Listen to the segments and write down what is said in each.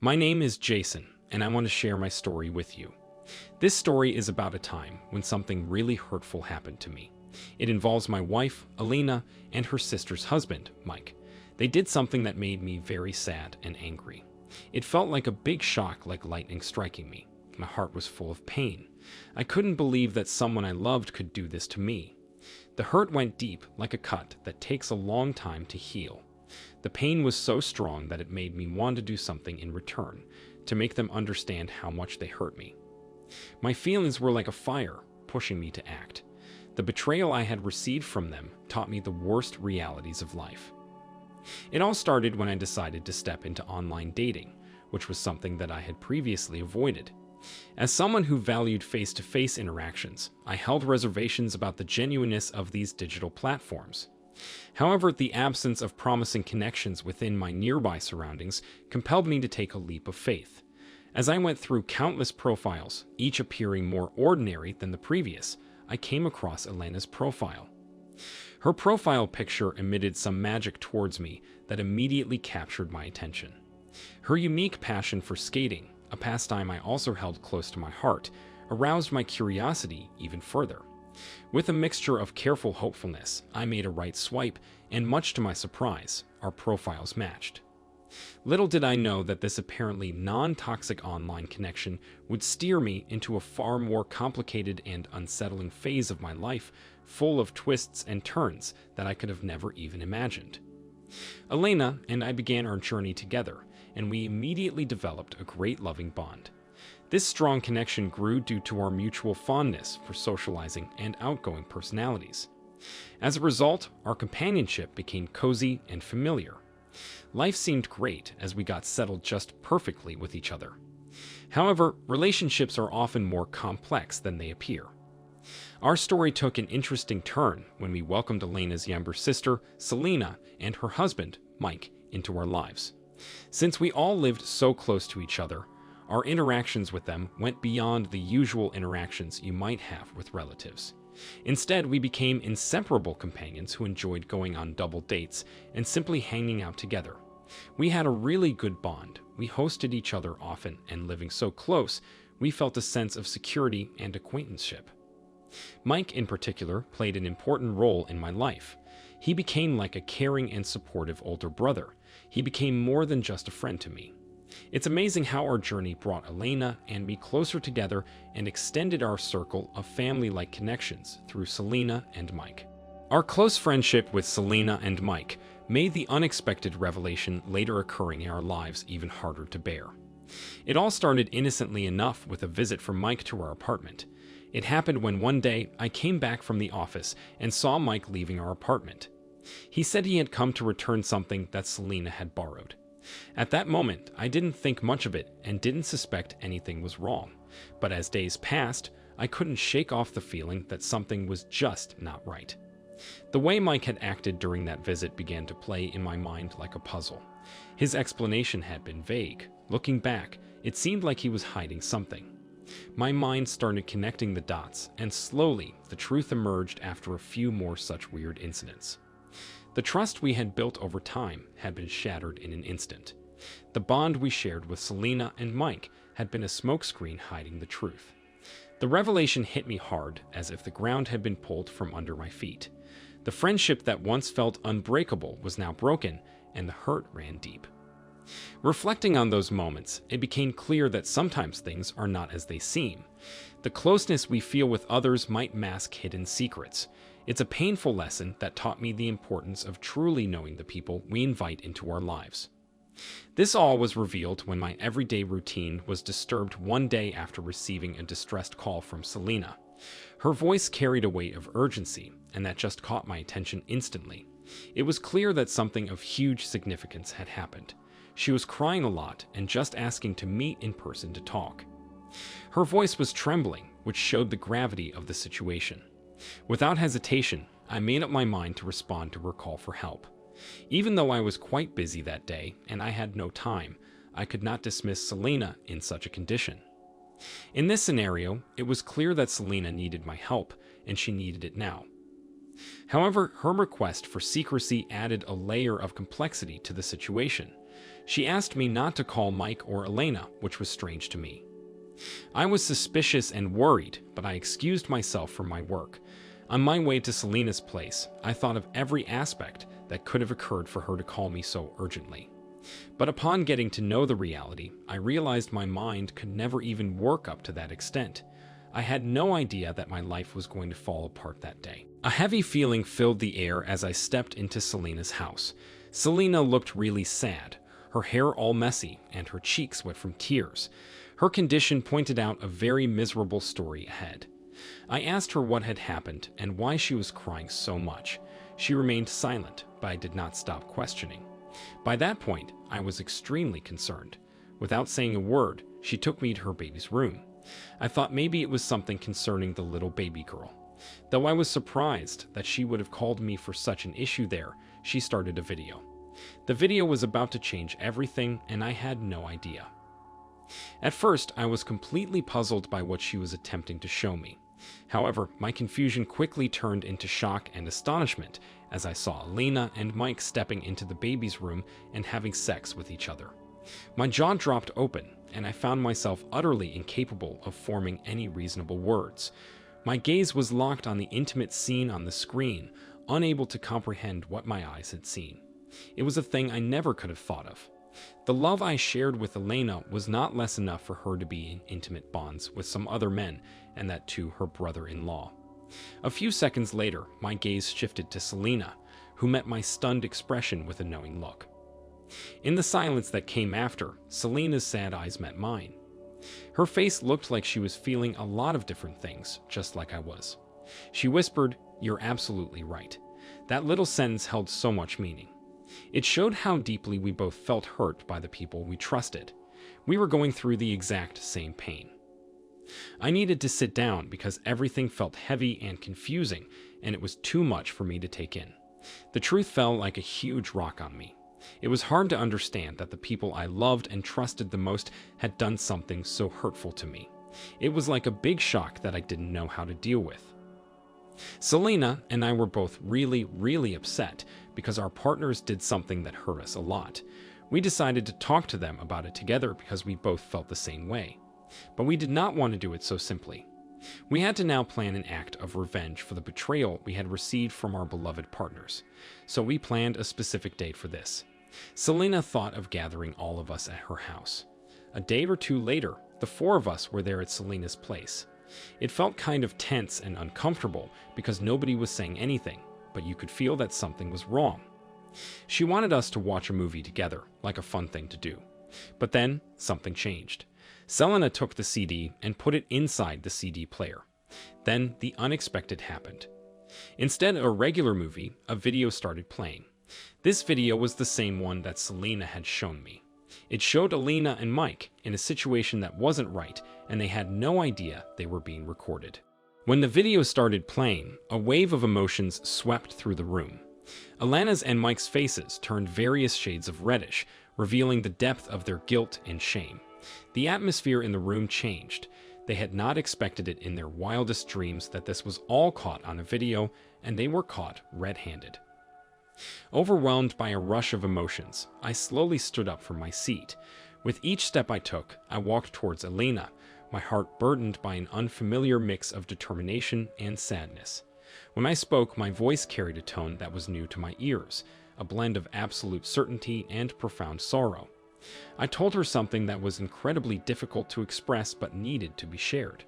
My name is Jason, and I want to share my story with you. This story is about a time when something really hurtful happened to me. It involves my wife, Elena, and her sister's husband, Mike. They did something that made me very sad and angry. It felt like a big shock, like lightning striking me. My heart was full of pain. I couldn't believe that someone I loved could do this to me. The hurt went deep, like a cut that takes a long time to heal. The pain was so strong that it made me want to do something in return, to make them understand how much they hurt me. My feelings were like a fire, pushing me to act. The betrayal I had received from them taught me the worst realities of life. It all started when I decided to step into online dating, which was something that I had previously avoided. As someone who valued face-to-face interactions, I held reservations about the genuineness of these digital platforms. However, the absence of promising connections within my nearby surroundings compelled me to take a leap of faith. As I went through countless profiles, each appearing more ordinary than the previous, I came across Elena's profile. Her profile picture emitted some magic towards me that immediately captured my attention. Her unique passion for skating, a pastime I also held close to my heart, aroused my curiosity even further. With a mixture of careful hopefulness, I made a right swipe, and much to my surprise, our profiles matched. Little did I know that this apparently non-toxic online connection would steer me into a far more complicated and unsettling phase of my life, full of twists and turns that I could have never even imagined. Elena and I began our journey together, and we immediately developed a great loving bond. This strong connection grew due to our mutual fondness for socializing and outgoing personalities. As a result, our companionship became cozy and familiar. Life seemed great as we got settled just perfectly with each other. However, relationships are often more complex than they appear. Our story took an interesting turn when we welcomed Elena's younger sister, Selena, and her husband, Mike, into our lives. Since we all lived so close to each other, our interactions with them went beyond the usual interactions you might have with relatives. Instead, we became inseparable companions who enjoyed going on double dates and simply hanging out together. We had a really good bond. We hosted each other often, and living so close, we felt a sense of security and acquaintanceship. Mike, in particular, played an important role in my life. He became like a caring and supportive older brother. He became more than just a friend to me. It's amazing how our journey brought Elena and me closer together and extended our circle of family-like connections through Selena and Mike. Our close friendship with Selena and Mike made the unexpected revelation later occurring in our lives even harder to bear. It all started innocently enough with a visit from Mike to our apartment. It happened when one day I came back from the office and saw Mike leaving our apartment. He said he had come to return something that Selena had borrowed. At that moment, I didn't think much of it and didn't suspect anything was wrong. But as days passed, I couldn't shake off the feeling that something was just not right. The way Mike had acted during that visit began to play in my mind like a puzzle. His explanation had been vague. Looking back, it seemed like he was hiding something. My mind started connecting the dots, and slowly, the truth emerged after a few more such weird incidents. The trust we had built over time had been shattered in an instant. The bond we shared with Selena and Mike had been a smokescreen hiding the truth. The revelation hit me hard, as if the ground had been pulled from under my feet. The friendship that once felt unbreakable was now broken, and the hurt ran deep. Reflecting on those moments, it became clear that sometimes things are not as they seem. The closeness we feel with others might mask hidden secrets. It's a painful lesson that taught me the importance of truly knowing the people we invite into our lives. This all was revealed when my everyday routine was disturbed one day after receiving a distressed call from Selena. Her voice carried a weight of urgency, and that just caught my attention instantly. It was clear that something of huge significance had happened. She was crying a lot and just asking to meet in person to talk. Her voice was trembling, which showed the gravity of the situation. Without hesitation, I made up my mind to respond to her call for help. Even though I was quite busy that day and I had no time, I could not dismiss Selena in such a condition. In this scenario, it was clear that Selena needed my help, and she needed it now. However, her request for secrecy added a layer of complexity to the situation. She asked me not to call Mike or Elena, which was strange to me. I was suspicious and worried, but I excused myself from my work. On my way to Selena's place, I thought of every aspect that could have occurred for her to call me so urgently. But upon getting to know the reality, I realized my mind could never even work up to that extent. I had no idea that my life was going to fall apart that day. A heavy feeling filled the air as I stepped into Selena's house. Selena looked really sad, her hair all messy and her cheeks wet from tears. Her condition pointed out a very miserable story ahead. I asked her what had happened and why she was crying so much. She remained silent, but I did not stop questioning. By that point, I was extremely concerned. Without saying a word, she took me to her baby's room. I thought maybe it was something concerning the little baby girl. Though I was surprised that she would have called me for such an issue there, she started a video. The video was about to change everything, and I had no idea. At first, I was completely puzzled by what she was attempting to show me. However, my confusion quickly turned into shock and astonishment as I saw Elena and Mike stepping into the baby's room and having sex with each other. My jaw dropped open, and I found myself utterly incapable of forming any reasonable words. My gaze was locked on the intimate scene on the screen, unable to comprehend what my eyes had seen. It was a thing I never could have thought of. The love I shared with Elena was not less enough for her to be in intimate bonds with some other men, and that too her brother-in-law. A few seconds later, my gaze shifted to Selena, who met my stunned expression with a knowing look. In the silence that came after, Selena's sad eyes met mine. Her face looked like she was feeling a lot of different things, just like I was. She whispered, "You're absolutely right." That little sentence held so much meaning. It showed how deeply we both felt hurt by the people we trusted. We were going through the exact same pain. I needed to sit down because everything felt heavy and confusing, and it was too much for me to take in. The truth fell like a huge rock on me. It was hard to understand that the people I loved and trusted the most had done something so hurtful to me. It was like a big shock that I didn't know how to deal with. Selena and I were both really upset because our partners did something that hurt us a lot. We decided to talk to them about it together because we both felt the same way. But we did not want to do it so simply. We had to now plan an act of revenge for the betrayal we had received from our beloved partners. So we planned a specific date for this. Selena thought of gathering all of us at her house. A day or two later, the four of us were there at Selena's place. It felt kind of tense and uncomfortable because nobody was saying anything, but you could feel that something was wrong. She wanted us to watch a movie together, like a fun thing to do. But then, something changed. Selena took the CD and put it inside the CD player. Then, the unexpected happened. Instead of a regular movie, a video started playing. This video was the same one that Selena had shown me. It showed Elena and Mike in a situation that wasn't right, and they had no idea they were being recorded. When the video started playing, a wave of emotions swept through the room. Elena's and Mike's faces turned various shades of reddish, revealing the depth of their guilt and shame. The atmosphere in the room changed. They had not expected it in their wildest dreams that this was all caught on a video, and they were caught red-handed. Overwhelmed by a rush of emotions, I slowly stood up from my seat. With each step I took, I walked towards Elena, my heart burdened by an unfamiliar mix of determination and sadness. When I spoke, my voice carried a tone that was new to my ears, a blend of absolute certainty and profound sorrow. I told her something that was incredibly difficult to express but needed to be shared.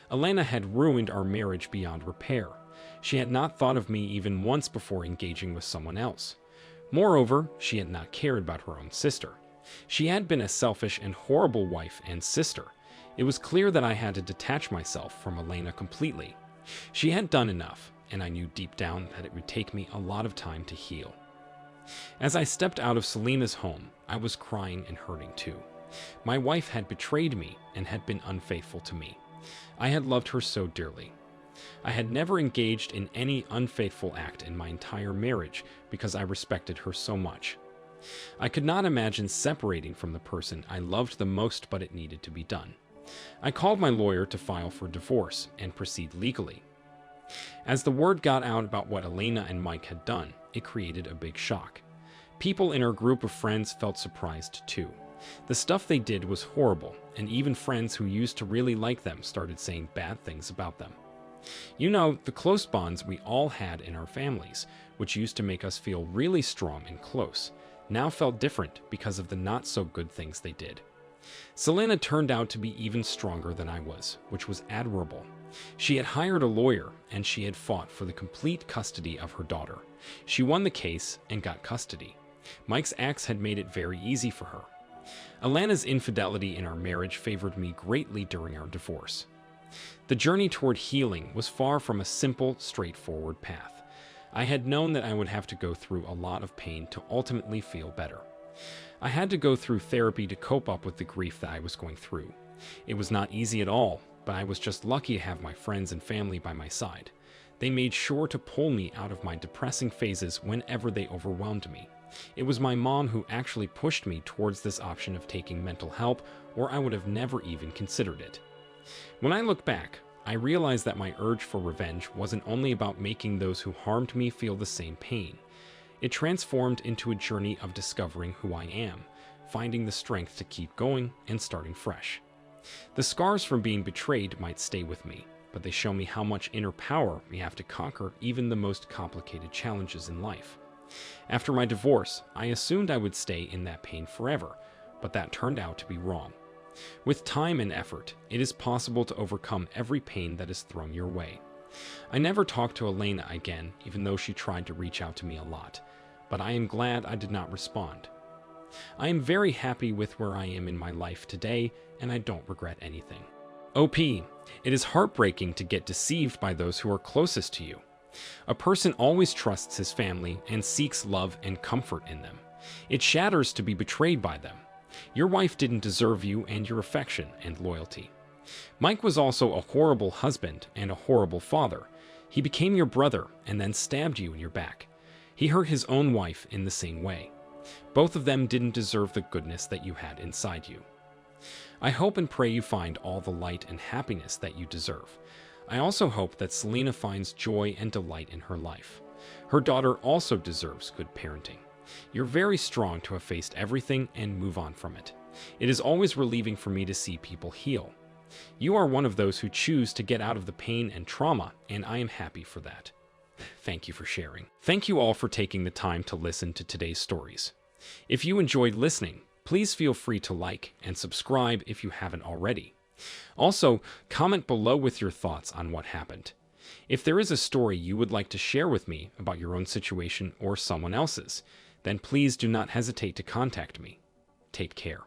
Elena had ruined our marriage beyond repair. She had not thought of me even once before engaging with someone else. Moreover, she had not cared about her own sister. She had been a selfish and horrible wife and sister. It was clear that I had to detach myself from Elena completely. She had done enough, and I knew deep down that it would take me a lot of time to heal. As I stepped out of Selena's home, I was crying and hurting too. My wife had betrayed me and had been unfaithful to me. I had loved her so dearly. I had never engaged in any unfaithful act in my entire marriage because I respected her so much. I could not imagine separating from the person I loved the most, but it needed to be done. I called my lawyer to file for divorce and proceed legally. As the word got out about what Elena and Mike had done, it created a big shock. People in our group of friends felt surprised too. The stuff they did was horrible, and even friends who used to really like them started saying bad things about them. You know, the close bonds we all had in our families, which used to make us feel really strong and close, now felt different because of the not-so-good things they did. Selena turned out to be even stronger than I was, which was admirable. She had hired a lawyer, and she had fought for the complete custody of her daughter. She won the case and got custody. Mike's ex had made it very easy for her. Alana's infidelity in our marriage favored me greatly during our divorce. The journey toward healing was far from a simple, straightforward path. I had known that I would have to go through a lot of pain to ultimately feel better. I had to go through therapy to cope up with the grief that I was going through. It was not easy at all, but I was just lucky to have my friends and family by my side. They made sure to pull me out of my depressing phases whenever they overwhelmed me. It was my mom who actually pushed me towards this option of taking mental help, or I would have never even considered it. When I look back, I realize that my urge for revenge wasn't only about making those who harmed me feel the same pain. It transformed into a journey of discovering who I am, finding the strength to keep going and starting fresh. The scars from being betrayed might stay with me, but they show me how much inner power we have to conquer even the most complicated challenges in life. After my divorce, I assumed I would stay in that pain forever, but that turned out to be wrong. With time and effort, it is possible to overcome every pain that is thrown your way. I never talked to Elena again, even though she tried to reach out to me a lot, but I am glad I did not respond. I am very happy with where I am in my life today, and I don't regret anything. OP, it is heartbreaking to get deceived by those who are closest to you. A person always trusts his family and seeks love and comfort in them. It shatters to be betrayed by them. Your wife didn't deserve you and your affection and loyalty. Mike was also a horrible husband and a horrible father. He became your brother and then stabbed you in your back. He hurt his own wife in the same way. Both of them didn't deserve the goodness that you had inside you. I hope and pray you find all the light and happiness that you deserve. I also hope that Selena finds joy and delight in her life. Her daughter also deserves good parenting. You're very strong to have faced everything and move on from it. It is always relieving for me to see people heal. You are one of those who choose to get out of the pain and trauma, and I am happy for that. Thank you for sharing. Thank you all for taking the time to listen to today's stories. If you enjoyed listening, please feel free to like and subscribe if you haven't already. Also, comment below with your thoughts on what happened. If there is a story you would like to share with me about your own situation or someone else's, then please do not hesitate to contact me. Take care.